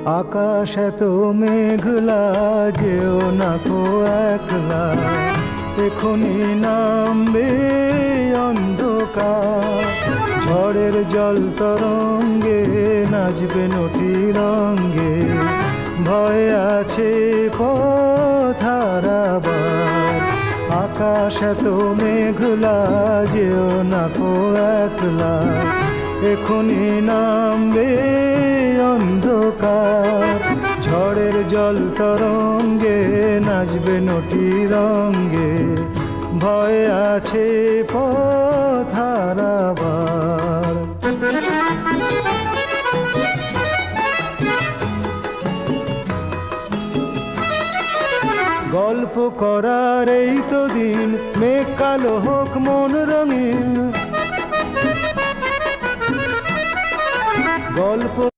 আকাশ এত মেঘলা, যেও না কো একলা, এখনি নামবে অন্ধকার। ঝড়ের জল তরঙ্গে নাচবে নটি রঙ্গে, ভয় আছে পথ হারাবার। আকাশ এত মেঘলা, যেও না কো একলা, এখনি নামবে অন্ধকার। ঝড়ের জল তরঙ্গে নাচবে নটি রঙ্গে, ভয় আছে পথ হারাবার। গল্প করার এই তো দিন, মেঘ কালো হোক মন রঙিন। গল্প